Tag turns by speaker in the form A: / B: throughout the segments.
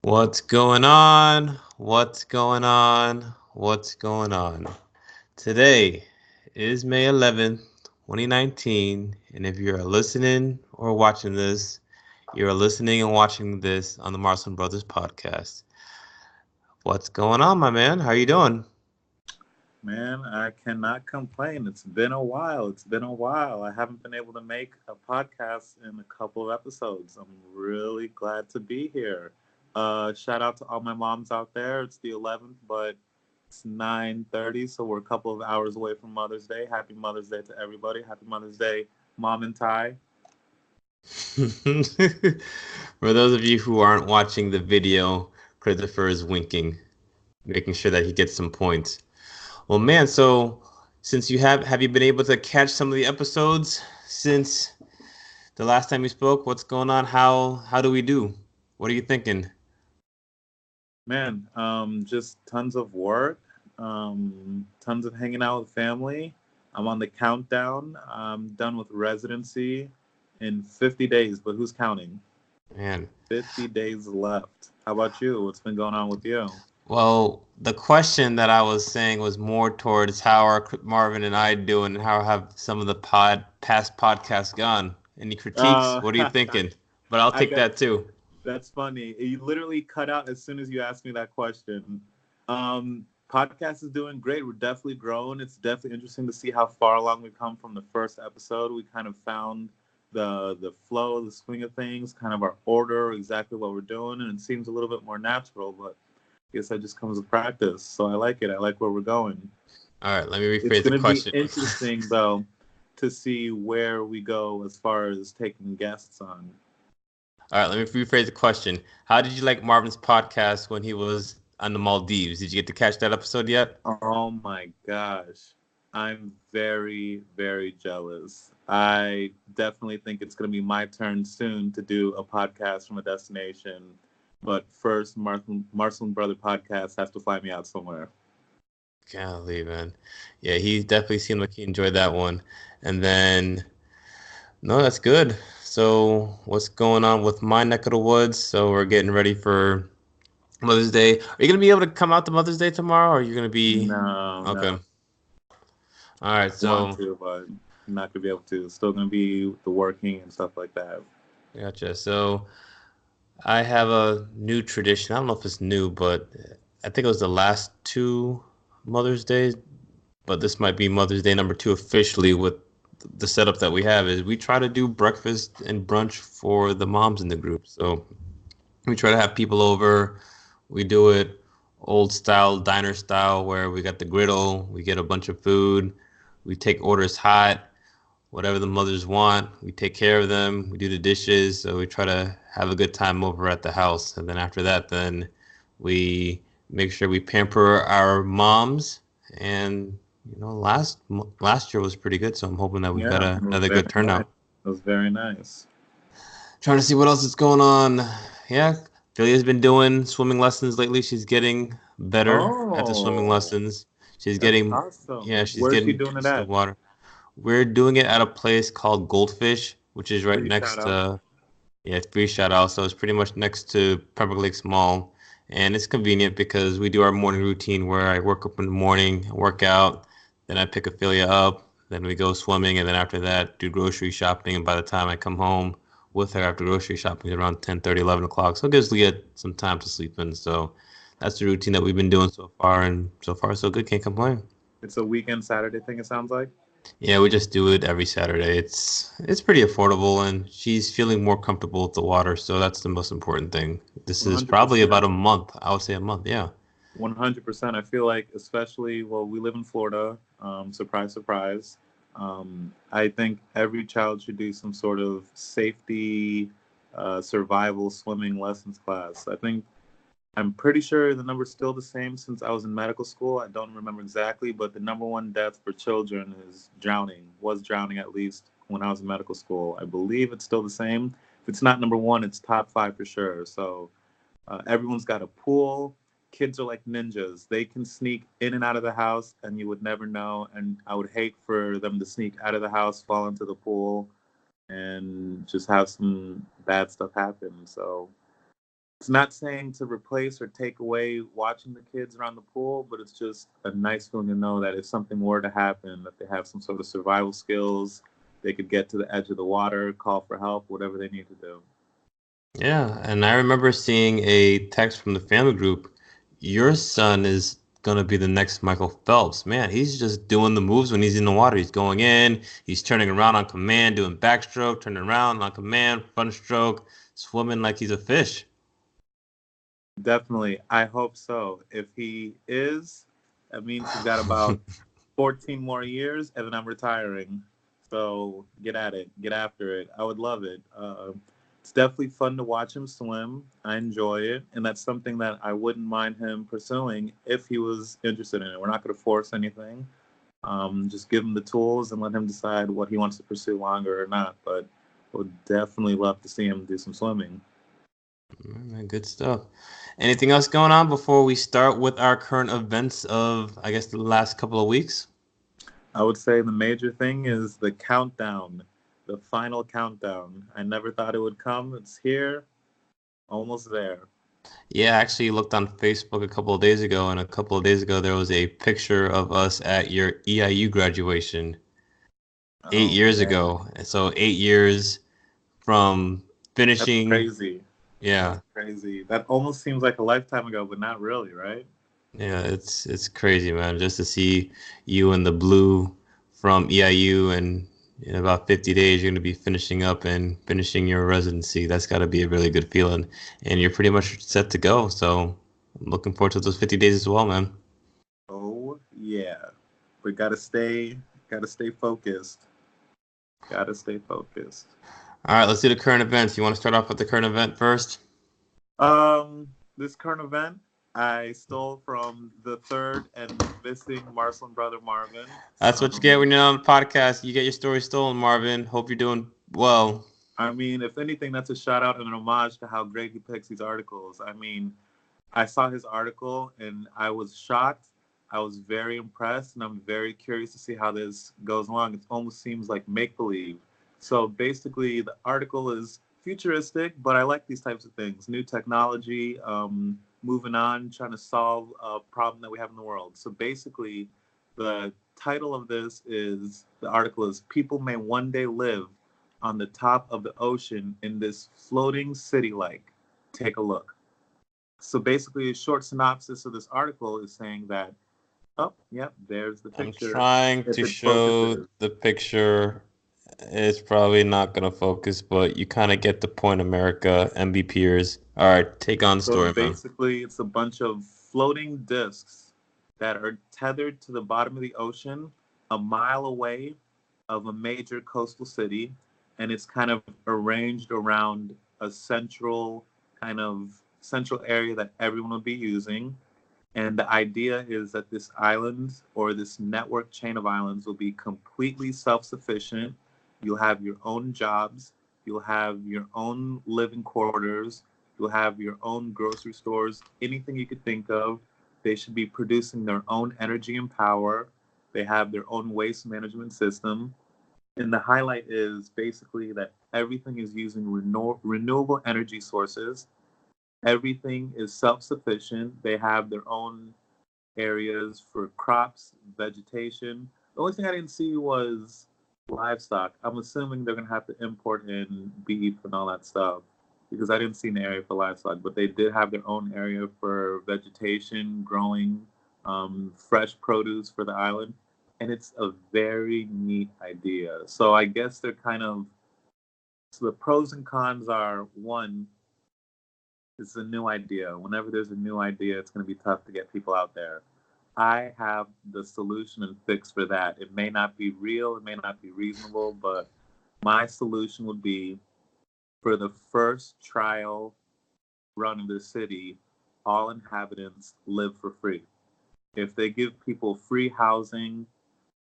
A: What's going on? What's going on? What's going on? Today is May 11th, 2019, and if you're listening or watching this, you're listening and watching this on the Marston Brothers podcast. What's going on, my man? How you doing?
B: Man, I cannot complain. It's been a while. It's been a while. I haven't been able to make a podcast in a couple of episodes. I'm really glad to be here. Shout out to all my moms out there. It's the 11th, but it's 9:30, so we're a couple of hours away from Mother's Day. Happy Mother's Day to everybody. Happy Mother's Day, Mom and Ty.
A: For those of you who aren't watching the video, Christopher is winking, making sure that he gets some points. Well, man, so since you been able to catch some of the episodes since the last time we spoke? What's going on? How do we do? What are you thinking?
B: Man, just tons of work, tons of hanging out with family. I'm on the countdown. I'm done with residency in 50 days, but who's counting?
A: Man.
B: 50 days left. How about you? What's been going on with you?
A: Well, the question that I was saying was more towards how are Marvin and I doing, and how have some of the past podcasts gone? Any critiques?
B: Uh,
A: What are you thinking? But I'll
B: I
A: take
B: got
A: that too.
B: That's funny. You literally cut out as soon as you asked me that question. Podcast is doing great. We're definitely growing. It's definitely interesting to see how far along we've come from the first episode. We kind of found the flow, the swing of things, kind of our order, exactly what we're doing, and it seems a little bit more natural. But I guess that just comes with practice. So I like it. I like where we're going.
A: All right, let me
B: It's
A: rephrase the
B: going to be
A: question.
B: interesting though to see where we go as far as taking guests on.
A: All right, let me rephrase the question. How did you like Marvin's podcast when he was on the Maldives? Did you get to catch that episode yet?
B: Oh my gosh. I'm very, very jealous. I definitely think it's going to be my turn soon to do a podcast from a destination. But first, Marcel and Brother podcast has to fly me out somewhere.
A: Golly, man. Yeah, he definitely seemed like he enjoyed that one. And then, no, that's good. So, what's going on with my neck of the woods? So, we're getting ready for Mother's Day. Are you gonna be able to come out to Mother's Day tomorrow, or are you gonna be
B: No,
A: okay?
B: no.
A: All right,
B: Want
A: so
B: to, but not going to be able to. Still going to be the working and stuff like that.
A: gotcha. So, I have a new tradition. I don't know if it's new, but I think it was the last two Mother's Days, but this might be Mother's Day number two officially with the setup that we have is we try to do breakfast and brunch for the moms in the group. So we try to have people over. We do it old style, diner style, where we got the griddle, we get a bunch of food, we take orders hot, whatever the mothers want, we take care of them, we do the dishes. So we try to have a good time over at the house. And then after that, then we make sure we pamper our moms. And last year was pretty good, so I'm hoping that we've got
B: Yeah, it was
A: another
B: very
A: good
B: nice.
A: turnout.
B: It was very nice.
A: Trying to see what else is going on. Yeah, Philly's been doing swimming lessons lately. She's getting better at the swimming
B: Oh,
A: lessons. She's
B: that's
A: getting, yeah,
B: awesome.
A: she's
B: Where's she
A: getting
B: doing it
A: used to the
B: at?
A: water. We're doing it at a place called Goldfish, which is right
B: Free shout
A: next
B: out.
A: to, yeah, free shout out. So it's pretty much next to Pembroke Lakes Mall. And it's convenient because we do our morning routine where I work up in the morning, work out, then I pick Ophelia up, then we go swimming, and then after that, do grocery shopping. And by the time I come home with her after grocery shopping, it's around 10:30, 11 o'clock. So it gives Leah some time to sleep in. So that's the routine that we've been doing so far. And so far, so good. Can't complain.
B: It's a weekend Saturday thing, it sounds like.
A: Yeah, we just do it every Saturday. It's pretty affordable, and she's feeling more comfortable with the water, so that's the most important thing. This is probably
B: 100%.
A: about a month. I would say a month. Yeah.
B: 100%. I feel like, especially, well, we live in Florida. Surprise, surprise. I think every child should do some sort of safety, survival swimming lessons class. I'm pretty sure the number's still the same since I was in medical school. I don't remember exactly, but the number one death for children is drowning, was drowning at least when I was in medical school. I believe it's still the same. If it's not number one, it's top five for sure. So everyone's got a pool. Kids are like ninjas. They can sneak in and out of the house, and you would never know. And I would hate for them to sneak out of the house, fall into the pool, and just have some bad stuff happen. So It's not saying to replace or take away watching the kids around the pool, but it's just a nice feeling to know that if something were to happen, that they have some sort of survival skills, they could get to the edge of the water, call for help, whatever they need to do.
A: Yeah, and I remember seeing a text from the family group. Your son is gonna be the next Michael Phelps. Man, he's just doing the moves when he's in the water. He's going in, he's turning around on command, doing backstroke, turning around on command, front stroke, swimming like he's a fish.
B: Definitely. I hope so. If he is, that means he's got about 14 more years, and then I'm retiring. So get at it, get after it. I would love it. It's definitely fun to watch him swim. I enjoy it, and that's something that I wouldn't mind him pursuing if he was interested in it. We're not going to force anything. Just give him the tools and let him decide what he wants to pursue longer or not. But would definitely love to see him do some swimming.
A: Man, good stuff. Anything else going on before we start with our current events of, I guess, the last couple of weeks?
B: I would say the major thing is the countdown, the final countdown. I never thought it would come. It's here, almost there.
A: Yeah, I actually looked on Facebook a couple of days ago, and a couple of days ago there was a picture of us at your EIU graduation eight
B: Oh
A: years
B: man,
A: ago. And so 8 years from
B: that's
A: finishing.
B: crazy.
A: Yeah,
B: That's crazy. That almost seems like a lifetime ago, but not really, right?
A: yeah, it's crazy, man. Just to see you in the blue from EIU, and in about 50 days you're gonna be finishing up and finishing your residency. That's got to be a really good feeling, and you're pretty much set to go. So I'm looking forward to those 50 days as well, man.
B: Oh yeah, but gotta stay focused. Gotta stay focused.
A: All right, let's do the current events. You want to start off with the current event first?
B: This current event I stole from the third and missing Marcelin brother Marvin.
A: That's what you get
B: Um,
A: when you're on the podcast. You get your story stolen, Marvin. Hope you're doing well.
B: I mean, if anything, that's a shout out and an homage to how great he picks these articles. I mean, I saw his article and I was shocked. I was very impressed, and I'm very curious to see how this goes along. It almost seems like make believe. So basically, the article is futuristic, but I like these types of things new technology, moving on, trying to solve a problem that we have in the world. So basically, the title of this is the article is People May One Day Live on the Top of the Ocean in This Floating City Like. Take a look. So basically, a short synopsis of this article is saying that, oh, yep, there's the
A: I'm
B: picture.
A: trying
B: If
A: to
B: it
A: show
B: focuses.
A: the picture. It's probably not going to focus, but you kind of get the point, America. MBPers. All right, take on the
B: So
A: story, man.
B: basically, it's a bunch of floating discs that are tethered to the bottom of the ocean, a mile away of a major coastal city, and it's kind of arranged around a central area that everyone will be using. And the idea is that this island or this network chain of islands will be completely self sufficient. You'll have your own jobs, you'll have your own living quarters, you'll have your own grocery stores, anything you could think of. They should be producing their own energy and power. They have their own waste management system. And the highlight is basically that everything is using renewable energy sources. Everything is self sufficient. They have their own areas for crops, vegetation. The only thing I didn't see was livestock. I'm assuming they're going to have to import in beef and all that stuff because I didn't see an area for livestock, but they did have their own area for vegetation, growing fresh produce for the island. And it's a very neat idea. So I guess they're kind of, so the pros and cons are one, it's a new idea. Whenever there's a new idea, it's going to be tough to get people out there. I have the solution and fix for that. It may not be real, it may not be reasonable, but my solution would be for the first trial run of the city, all inhabitants live for free. If they give people free housing,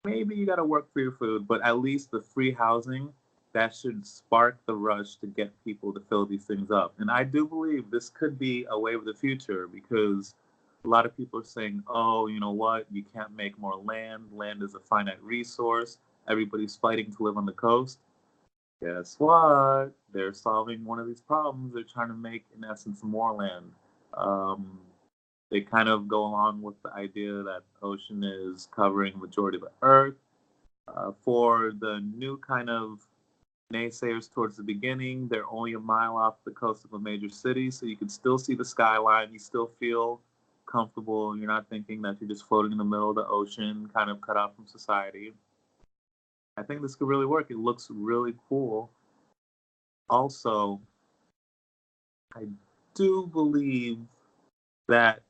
B: maybe you got to work for your food, but at least the free housing that should spark the rush to get people to fill these things up. And I do believe this could be a way of the future because a lot of people are saying, oh, you know what? You can't make more land. Land is a finite resource. Everybody's fighting to live on the coast. Guess what? They're solving one of these problems. They're trying to make, in essence, more land. Um, they kind of go along with the idea that the ocean is covering the majority of the Earth. For the new kind of naysayers towards the beginning, they're only a mile off the coast of a major city, so you can still see the skyline. You still feel comfortable. You're not thinking that you're just floating in the middle of the ocean, kind of cut off from society. I think this could really work. It looks really cool. Also, I do believe that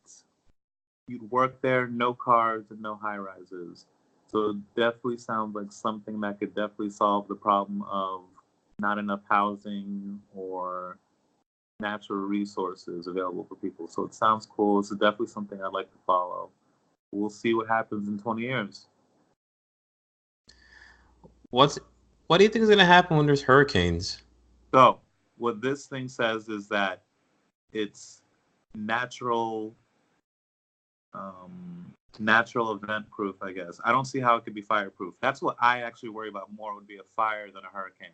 B: you'd work there, no cars and no high rises. So it definitely sounds like something that could definitely solve the problem of not enough housing or natural resources available for people. So it sounds cool. It's definitely something I'd like to follow. We'll see what happens in 20 years.
A: What's what do you think is going to happen when there's hurricanes?
B: So, what this thing says is that it's natural natural event proof, I guess. I don't see how it could be fireproof. That's what I actually worry about more would be a fire than a hurricane.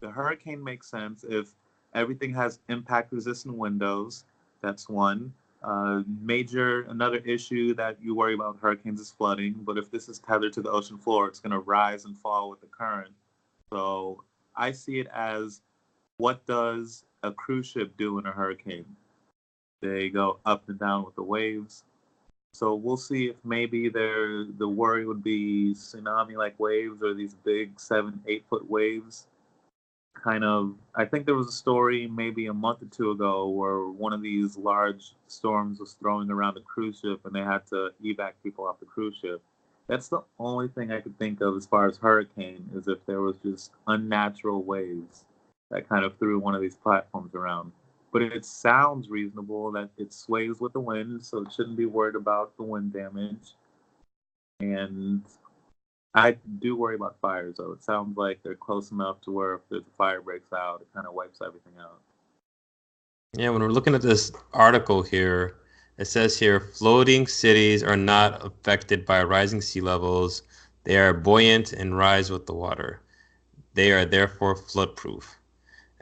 B: The hurricane makes sense if everything has impact resistant windows. That's one. Another issue that you worry about with hurricanes is flooding. But if this is tethered to the ocean floor, it's going to rise and fall with the current. So I see it as what does a cruise ship do in a hurricane? They go up and down with the waves. So we'll see if maybe the worry would be tsunami like waves or these big 7, 8 foot waves. Kind of, I think there was a story maybe a month or two ago where one of these large storms was throwing around a cruise ship and they had to evac people off the cruise ship. That's the only thing I could think of as far as hurricane is if there was just unnatural waves that kind of threw one of these platforms around. But it sounds reasonable that it sways with the wind, so it shouldn't be worried about the wind damage. And I do worry about fires, though. It sounds like they're close enough to where if there's a fire breaks out, it kind of wipes everything out.
A: Yeah, when we're looking at this article here, it says here floating cities are not affected by rising sea levels. They are buoyant and rise with the water. They are therefore floodproof.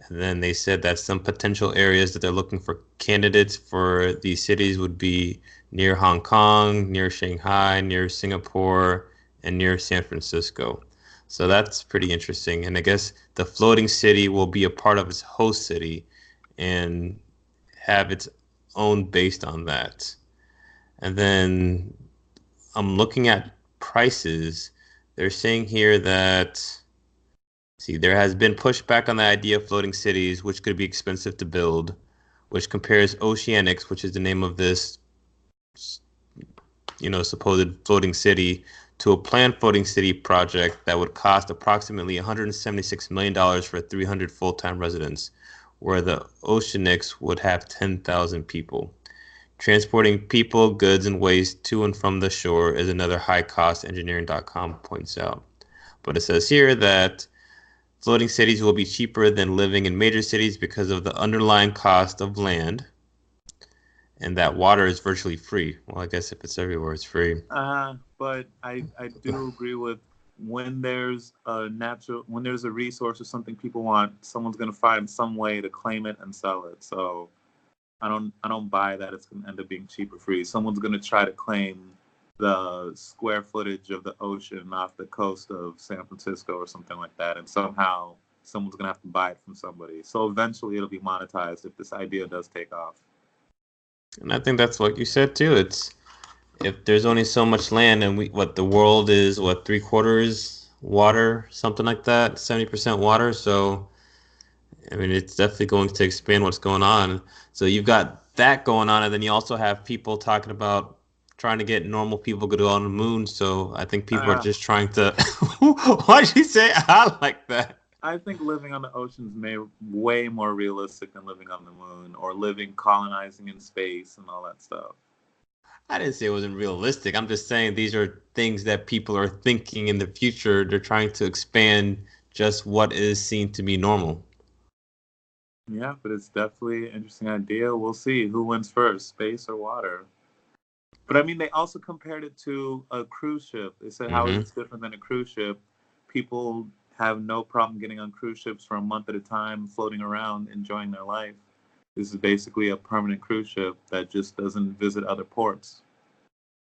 A: And then they said that some potential areas that they're looking for candidates for these cities would be near Hong Kong, near Shanghai, near Singapore, and near San Francisco. So that's pretty interesting. And I guess the floating city will be a part of its host city and have its own based on that. And then I'm looking at prices. They're saying here that see, there has been pushback on the idea of floating cities, which could be expensive to build, which compares Oceanics, which is the name of this, supposed floating city, to a planned floating city project that would cost approximately $176 million for 300 full-time residents, where the Oceanics would have 10,000 people. Transporting people, goods, and waste to and from the shore is another high cost, engineering.com points out. But it says here that floating cities will be cheaper than living in major cities because of the underlying cost of land, and that water is virtually free. Well, I guess if it's everywhere, it's free.
B: But I do agree with when there's a resource or something people want, someone's gonna find some way to claim it and sell it. So I don't buy that it's gonna end up being cheap or free. Someone's gonna try to claim the square footage of the ocean off the coast of San Francisco or something like that, and somehow someone's gonna have to buy it from somebody. So eventually it'll be monetized if this idea does take off.
A: And I think that's what you said too. It's if there's only so much land and the world is what 3/4 water, something like that, 70% water. So I mean, it's definitely going to expand what's going on. So you've got that going on, and then you also have people talking about trying to get normal people to go on the moon. So I think people are
B: Uh,
A: just trying to. Why'd you say I like that?
B: I think living on the ocean is way more realistic than living on the moon or living colonizing in space and all that stuff.
A: I didn't say it wasn't realistic. I'm just saying these are things that people are thinking in the future. They're trying to expand just what is seen to be normal.
B: Yeah, but it's definitely an interesting idea. We'll see who wins first, space or water. But I mean, they also compared it to a cruise ship. They said, how is
A: Hmm.
B: this different than a cruise ship? People have no problem getting on cruise ships for a month at a time, floating around, enjoying their life. This is basically a permanent cruise ship that just doesn't visit other ports.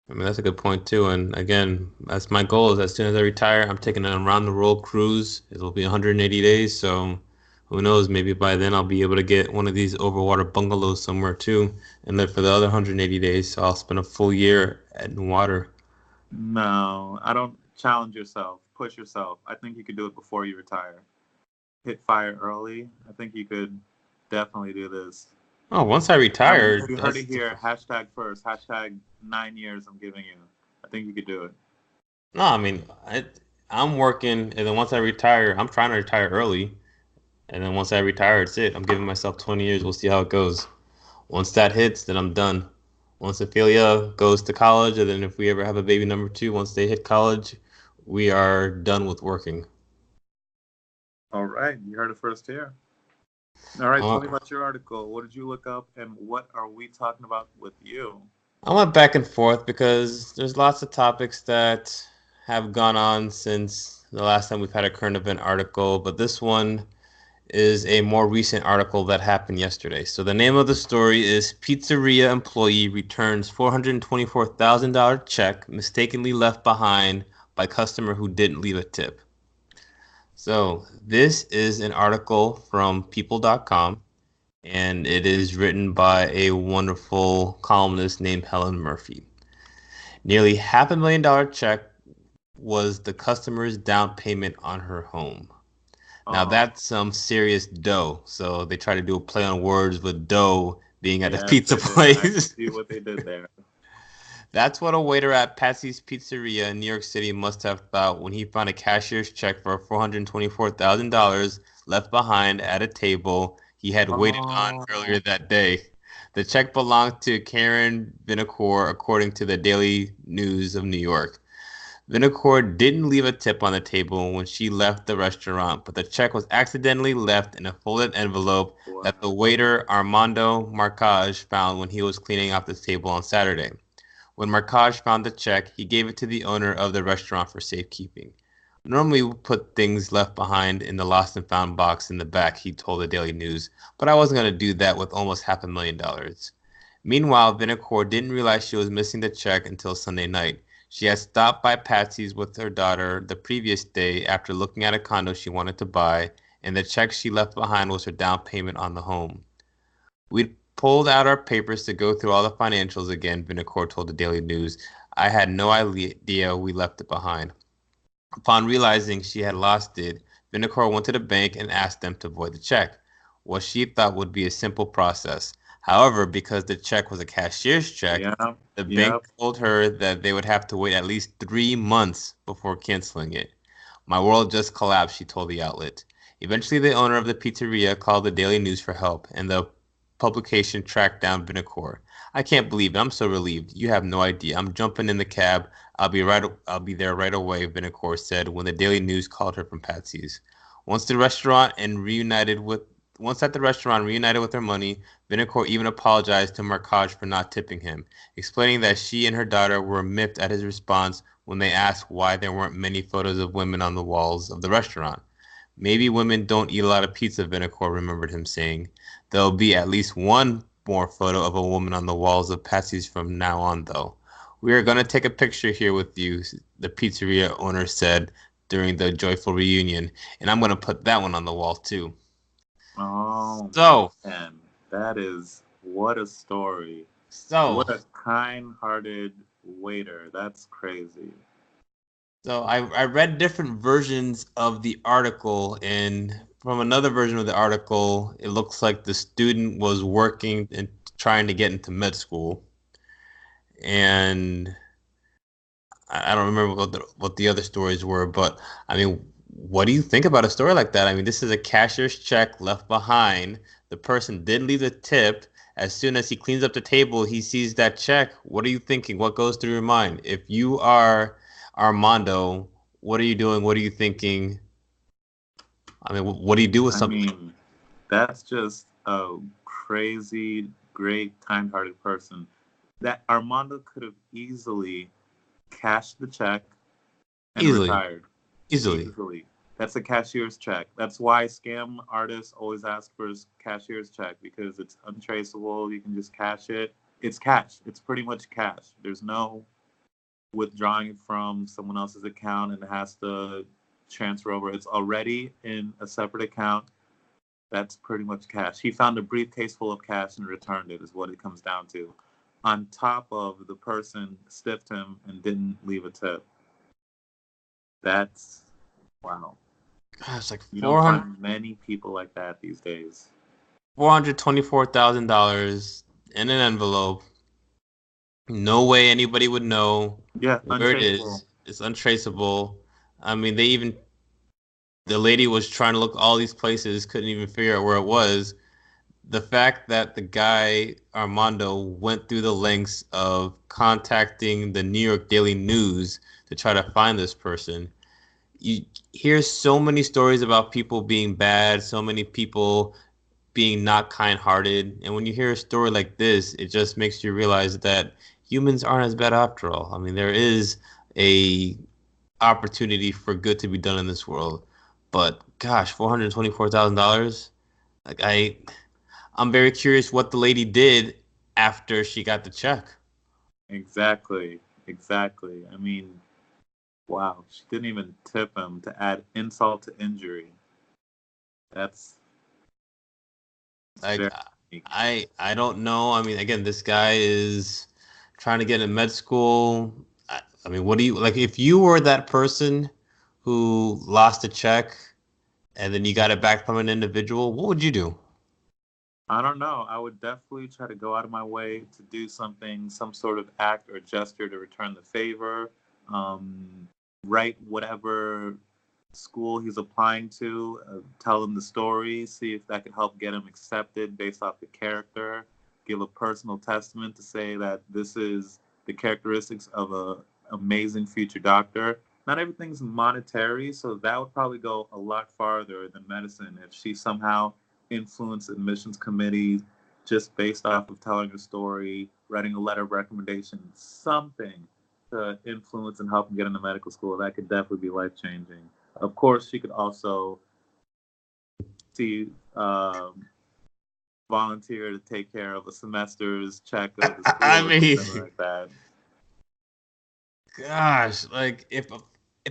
A: I mean, that's a good point too. And again, that's my goal is as soon as I retire, I'm taking an around the world cruise. It'll be 180 days. So who knows? Maybe by then I'll be able to get one of these overwater bungalows somewhere too and live for the other 180 days. So I'll spend a full year in the water.
B: No, I don't challenge yourself, push yourself. I think you could do it before you retire. Hit fire early. I think you could definitely do this.
A: Oh, once I
B: I mean,
A: retire,
B: you heard
A: that's
B: it here. Hashtag first. Hashtag 9 years I'm giving you. I think you could do it.
A: no, I mean, I'm working, and then once I retire, I'm trying to retire early. And then once I retire, it's it. I'm giving myself 20 years. We'll see how it goes. Once that hits, then I'm done. Once Ophelia goes to college, and then if we ever have a baby number two, once they hit college, we are done with working.
B: All right. You heard it first here. All right. Tell me
A: Uh,
B: about your article. What did you look up and what are we talking about with you?
A: I went back and forth because there's lots of topics that have gone on since the last time we've had a current event article, but this one is a more recent article that happened yesterday. So the name of the story is Pizzeria Employee Returns $424,000 check mistakenly left behind by customer who didn't leave a tip. So this is an article from people.com and it is written by a wonderful columnist named Helen Murphy. Nearly $500,000 check was the customer's down payment on her home. Now
B: Oh,
A: that's some serious dough. So they try to do a play on words with dough being at a
B: yes,
A: pizza
B: they did. I
A: place.
B: see what they did there.
A: That's what a waiter at Patsy's Pizzeria in New York City must have thought when he found a cashier's check for $424,000 left behind at a table he had waited on earlier
B: Oh,
A: that day. The check belonged to Karen Vinacore, according to the Daily News of New York. Vinacore didn't leave a tip on the table when she left the restaurant, but the check was accidentally left in a folded envelope that the
B: wow.
A: waiter Armando Marcage found when he was cleaning up the table on Saturday. When Marcage found the check, he gave it to the owner of the restaurant for safekeeping. Normally, we put things left behind in the lost and found box in the back, he told the Daily News, but I wasn't going to do that with almost $500,000. Meanwhile, Vinacore didn't realize she was missing the check until Sunday night. She had stopped by Patsy's with her daughter the previous day after looking at a condo she wanted to buy, and the check she left behind was her down payment on the home. We'd pulled out our papers to go through all the financials again, Vinacore told the Daily News. I had no idea we left it behind. Upon realizing she had lost it, Vinacore went to the bank and asked them to void the check, what she thought would be a simple process. However, because the check was a cashier's check,
B: Yep,
A: the bank
B: yep.
A: told her that they would have to wait at least 3 months before canceling it. My world just collapsed, she told the outlet. Eventually, the owner of the pizzeria called the Daily News for help, and the publication tracked down Vinacore. I can't believe it. I'm so relieved. You have no idea. I'm jumping in the cab. I'll be there right away, Vinacore said when the Daily News called her from Patsy's. Once the restaurant and reunited with Once at the restaurant reunited with her money, Vinacore even apologized to Marcage for not tipping him, explaining that she and her daughter were miffed at his response when they asked why there weren't many photos of women on the walls of the restaurant. Maybe women don't eat a lot of pizza, Vinacore remembered him saying. There'll be at least one more photo of a woman on the walls of Patsy's from now on, though. We are going to take a picture here with you, the pizzeria owner said during the joyful reunion, and I'm going to put that one on the wall, too.
B: Oh,
A: So,
B: man. That is what a story.
A: so,
B: What a kind hearted waiter. That's crazy.
A: I read different versions of the article, and from another version of the article, it looks like the student was working and trying to get into med school, and I don't remember what the other stories were, but I mean, what do you think about a story like that? I mean, this is a cashier's check left behind. The person did leave the tip. As soon as he cleans up the table, he sees that check. What are you thinking? What goes through your mind? If you are Armando, what are you doing? What are you thinking? I mean, what do you do with
B: I
A: something?
B: mean, that's just a crazy, great, kind hearted person. That Armando could have easily cashed the check and
A: Easily,
B: retired
A: easily.
B: easily. That's a cashier's check. That's why scam artists always ask for a cashier's check because it's untraceable. You can just cash it. It's cash. It's pretty much cash. There's no withdrawing it from someone else's account and it has to transfer over. It's already in a separate account. That's pretty much cash. He found a briefcase full of cash and returned it, is what it comes down to. On top of the person stiffed him and didn't leave a tip. That's wow.
A: Gosh, like
B: You don't find many people like that these days.
A: $424,000 in an envelope. No way anybody would know
B: Yeah,
A: where it
B: untraceable.
A: is. It's untraceable. I mean, the lady was trying to look all these places, couldn't even figure out where it was. The fact that the guy Armando went through the lengths of contacting the New York Daily News to try to find this person. You hear so many stories about people being bad, so many people being not kind-hearted, and when you hear a story like this, it just makes you realize that humans aren't as bad after all. I mean, there is a opportunity for good to be done in this world, but gosh, $424,000. Like I'm very curious what the lady did after she got the check.
B: Exactly. Exactly. I mean, wow. She didn't even tip him to add insult to injury. That's
A: Like
B: very unique.
A: I don't know. I mean, again, this guy is trying to get in med school. I mean, what do you like if you were that person who lost a check and then you got it back from an individual, what would you do?
B: I don't know. I would definitely try to go out of my way to do something, some sort of act or gesture to return the favor. Um, write whatever school he's applying to, tell him the story, see if that could help get him accepted based off the character. Give a personal testament to say that this is the characteristics of a amazing future doctor. Not everything's monetary, so that would probably go a lot farther than medicine if she somehow influenced admissions committees just based off of telling a story, writing a letter of recommendation, something to influence and help him get into medical school. That could definitely be life changing. Of course, she could also see volunteer to take care of a semester's check of the
A: I
B: school or something
A: mean,
B: like that.
A: gosh, like if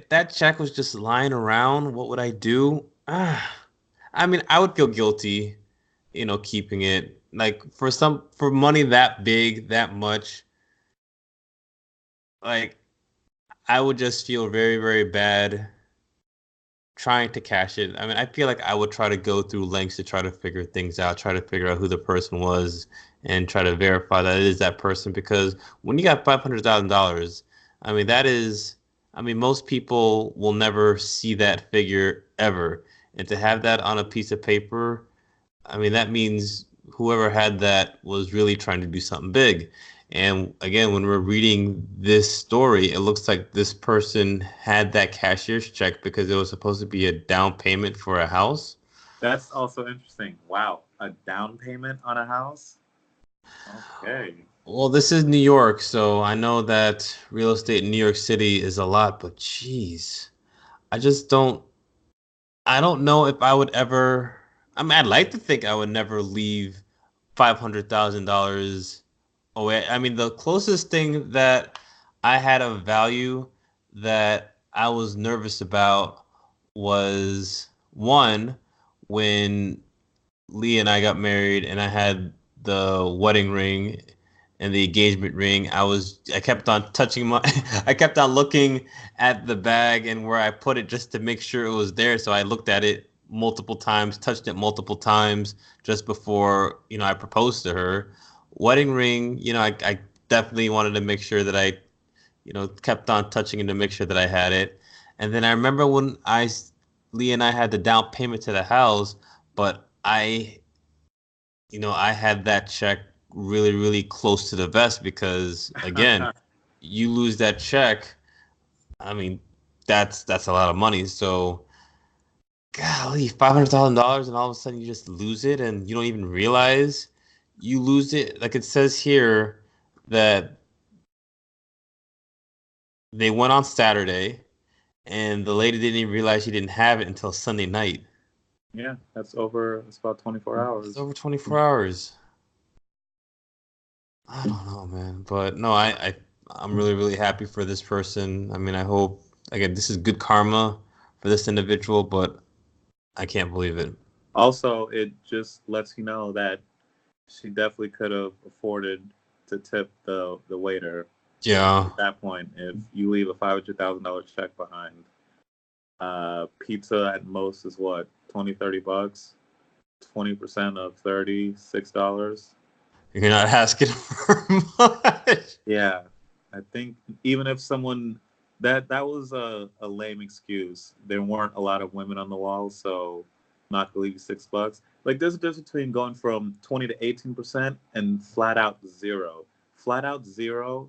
A: that check was just lying around, what would I do? I mean, I would feel guilty, keeping it. Like for money that big, that much, like I would just feel very, very bad trying to cash it. I mean, I feel like I would try to go through lengths to try to figure things out, try to figure out who the person was, and try to verify that it is that person. Because when you got $500,000, I mean, I mean, most people will never see that figure ever. And to have that on a piece of paper, I mean, that means whoever had that was really trying to do something big. And again, when we're reading this story, it looks like this person had that cashier's check because it was supposed to be a down payment for a house.
B: That's also interesting. Wow, a down payment on a house? Okay.
A: Well, this is New York, so I know that real estate in New York City is a lot, but geez, I just I don't know if I would ever, I mean, I'd like to think I would never leave $500,000 away. I mean, the closest thing that I had of value that I was nervous about was one, when Lee and I got married and I had the wedding ring and the engagement ring. I kept on touching my, I kept on looking at the bag and where I put it just to make sure it was there. So I looked at it multiple times, touched it multiple times just before, I proposed to her. Wedding ring, I definitely wanted to make sure that I, kept on touching it to make sure that I had it. And then I remember when Lee and I had the down payment to the house, but I had that check really, really close to the vest because again, you lose that check. I mean, that's a lot of money. So, golly, $500,000, and all of a sudden you just lose it, and you don't even realize you lose it. Like it says here that they went on Saturday, and the lady didn't even realize she didn't have it until Sunday night.
B: Yeah, it's about 24
A: It's
B: hours.
A: over 24 hours. I don't know, man. But no, I'm really, really happy for this person. I mean, I hope, again, this is good karma for this individual, but I can't believe it.
B: Also, it just lets you know that she definitely could have afforded to tip the waiter.
A: Yeah.
B: At that point, if you leave a $500,000 check behind, pizza at most is what, 20, $30. 20% of $36.
A: You're not asking for much.
B: Yeah, I think even if someone that was a lame excuse. There weren't a lot of women on the wall, so not to leave you $6. Like there's a difference between going from 20 to 18% and flat out zero. Flat out zero.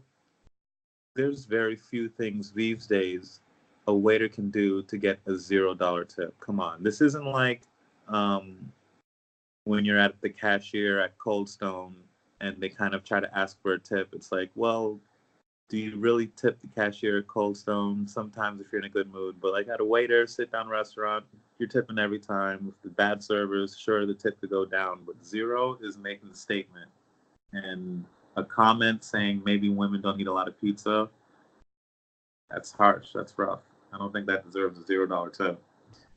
B: There's very few things these days a waiter can do to get a $0 tip. Come on, this isn't like um, when you're at the cashier at Cold Stone and they kind of try to ask for a tip. It's like, well, do you really tip the cashier at Cold Stone? Sometimes if you're in a good mood, but like at a waiter, sit down restaurant, you're tipping every time. With the bad servers, sure the tip could go down, but zero is making the statement. And a comment saying maybe women don't eat a lot of pizza, that's harsh. That's rough. I don't think that deserves a $0 tip.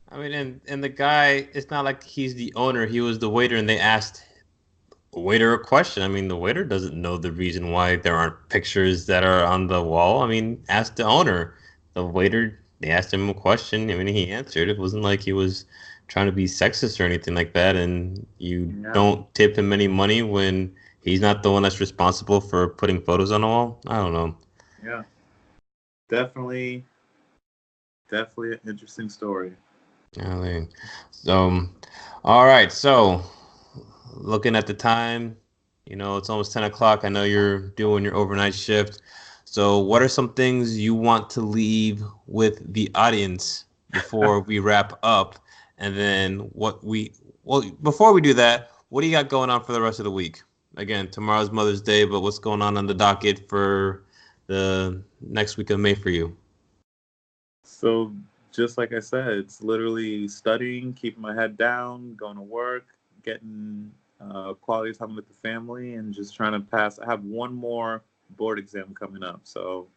A: I mean, and the guy, it's not like he's the owner. He was the waiter, and they asked a waiter a question. I mean, the waiter doesn't know the reason why there aren't pictures that are on the wall. I mean, ask the owner. The waiter, they asked him a question. I mean, he answered. It wasn't like he was trying to be sexist or anything like that. And you
B: Yeah,
A: don't tip him any money when he's not the one that's responsible for putting photos on the wall. I don't know.
B: yeah, definitely, definitely an interesting story.
A: I mean, so, all right. So, looking at the time, it's almost 10 o'clock. I know you're doing your overnight shift. So, what are some things you want to leave with the audience before we wrap up? And then well, before we do that, what do you got going on for the rest of the week? Again, tomorrow's Mother's Day, but what's going on the docket for the next week of May for you?
B: So, just like I said, it's literally studying, keeping my head down, going to work, getting quality time with the family, and just trying to pass. I have one more board exam coming up. So,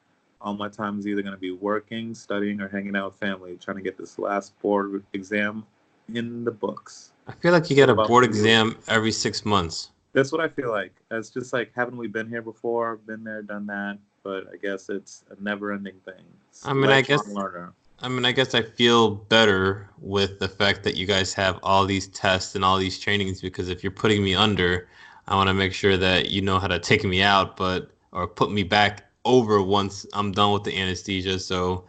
B: all my time is either going to be working, studying, or hanging out with family, trying to get this last board exam in the books.
A: I feel like you get
B: What
A: a
B: about
A: board
B: for you?
A: exam every 6 months.
B: That's what I feel like. It's just like, haven't we been here before? Been there, done that. But I guess it's a never ending thing. It's
A: I mean, I
B: lifelong
A: guess
B: learner.
A: I feel better with the fact that you guys have all these tests and all these trainings because if you're putting me under, I want to make sure that you know how to take me out, but or put me back over once I'm done with the anesthesia. So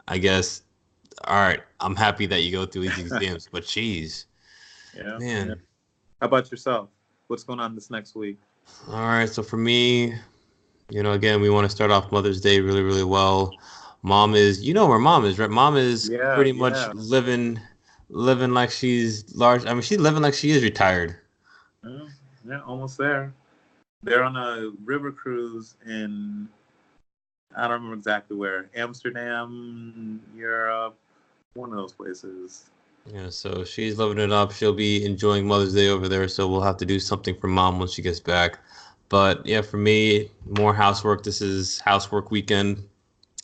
A: I guess, all right, I'm happy that you go through these exams, but geez,
B: Yeah, yeah.
A: man.
B: How about yourself? What's going on this next week?
A: All right, so for me, again, we want to start off Mother's Day really, really well. Mom is, where mom is, right? Mom is
B: Yeah,
A: pretty much
B: yeah.
A: living like she's large. I mean, she's living like she is retired.
B: Yeah, yeah, almost there. They're on a river cruise in, I don't remember exactly where, Amsterdam, Europe, one of those places.
A: Yeah, so she's living it up. She'll be enjoying Mother's Day over there, so we'll have to do something for mom when she gets back. But yeah, for me, more housework. This is housework weekend.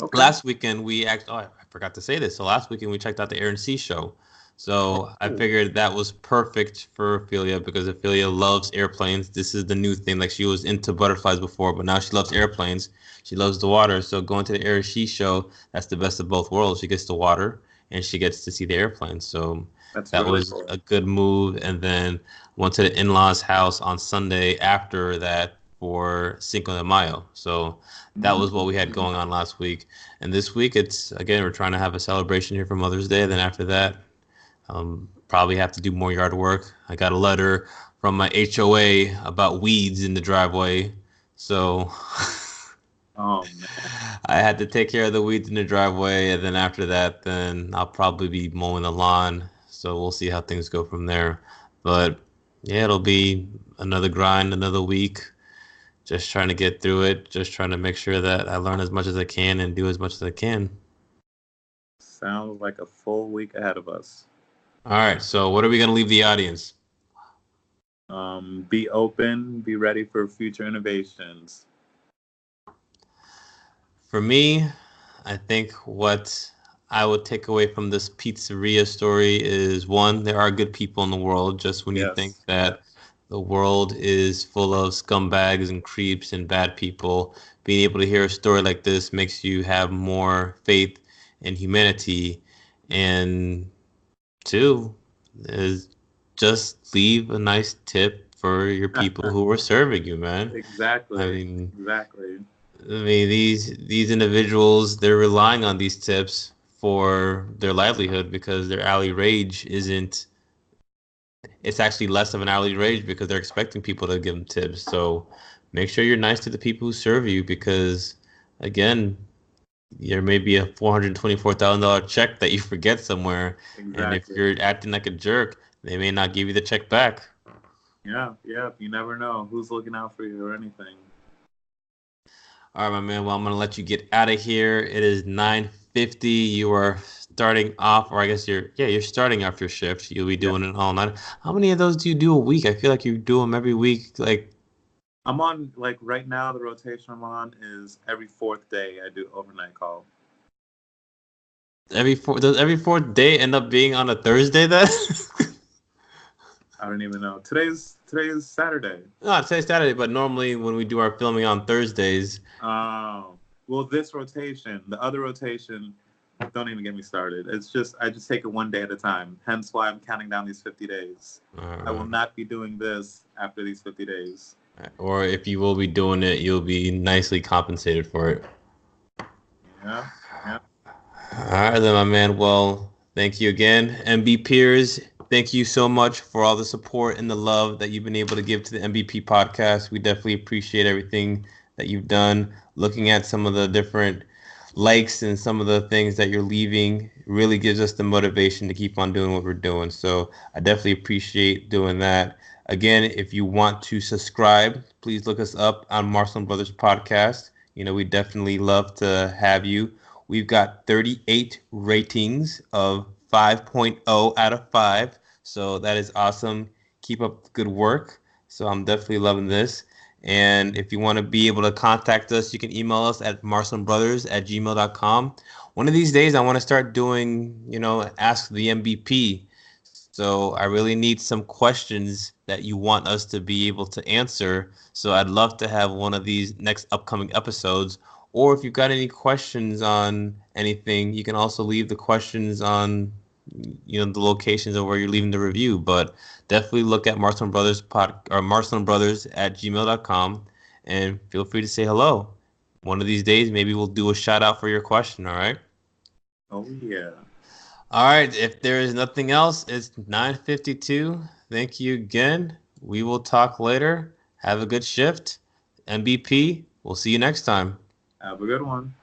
B: Okay.
A: Last weekend we act. Oh, I forgot to say this. So last weekend we checked out the Air and Sea show. So I
B: Oh,
A: figured that was perfect for Ophelia because Ophelia loves airplanes. This is the new thing. Like she was into butterflies before, but now she loves airplanes. She loves the water. So going to the Air and Sea show, that's the best of both worlds. She gets the water and she gets to see the airplanes. So
B: that's
A: that
B: really
A: was
B: cool.
A: a good move. And then went to the in-laws' house on Sunday after that for Cinco de Mayo. So that was what we had
B: Mm.
A: going on last week. And this week, it's again, we're trying to have a celebration here for Mother's Day. Then after that, probably have to do more yard work. I got a letter from my HOA about weeds in the driveway. So
B: Oh man.
A: I had to take care of the weeds in the driveway. And then after that, then I'll probably be mowing the lawn. So we'll see how things go from there. But yeah, it'll be another grind, another week. Just trying to get through it. Just trying to make sure that I learn as much as I can and do as much as I can.
B: Sounds like a full week ahead of us.
A: All right. So what are we gonna leave the audience?
B: Be open, be ready for future innovations.
A: For me, I think what I would take away from this pizzeria story is one, there are good people in the world. Just when you think
B: Yes, yes,
A: that the world is full of scumbags and creeps and bad people, being able to hear a story like this makes you have more faith in humanity. And two is just leave a nice tip for your people who are serving you, man. I
B: exactly,
A: mean,
B: exactly.
A: these individuals, they're relying on these tips for their livelihood because their alley rage isn't, it's actually less of an alley rage because they're expecting people to give them tips. So make sure you're nice to the people who serve you because again, there may be a $424,000 check that you forget somewhere, and if
B: Exactly.
A: you're acting like a jerk, they may not give you the check back.
B: Yeah, yeah. You never know who's looking out for you or anything.
A: All right, my man. Well, I'm gonna let you get out of here. It is 9:50. You are starting off, or I guess you're starting off your shift. You'll be
B: Yeah.
A: doing it all night. How many of those do you do a week? I feel like you do them every week. Like
B: I'm on, like, right now, the rotation I'm on is every fourth day I do overnight call.
A: does every fourth day end up being on a Thursday then?
B: I don't even know. Today's Saturday.
A: No, today's Saturday, but normally when we do our filming on Thursdays,
B: Oh, well, this rotation, the other rotation, don't even get me started. It's just I just take it one day at a time. Hence why I'm counting down these 50 days. I will
A: uh,
B: not be doing this after these 50 days.
A: or if you will be doing it, you'll be nicely compensated for it.
B: Yeah, yeah.
A: All right, then, my man. Well, thank you again, MB peers. Thank you so much for all the support and the love that you've been able to give to the MBP podcast. We definitely appreciate everything that you've done. Looking at some of the different likes and some of the things that you're leaving really gives us the motivation to keep on doing what we're doing. So I definitely appreciate doing that. Again, if you want to subscribe, please look us up on Marcel Brothers Podcast. You know, we definitely love to have you. We've got 38 ratings of 5.0 out of 5. So that is awesome. Keep up the good work. So I'm definitely loving this. And if you want to be able to contact us, you can email us at marcelandbrothers@gmail.com. One of these days, I want to start doing, Ask the MVP. So I really need some questions that you want us to be able to answer. So I'd love to have one of these next upcoming episodes. Or if you've got any questions on anything, you can also leave the questions on, the locations of where you're leaving the review. But definitely look at Marcel and Brothers or Marcel and Brothers at gmail.com and feel free to say hello. One of these days, maybe we'll do a shout out for your question. All right.
B: Oh yeah.
A: All right. If there is nothing else, it's 9:52. Thank you again. We will talk later. Have a good shift. MBP. We'll see you next time.
B: Have a good one.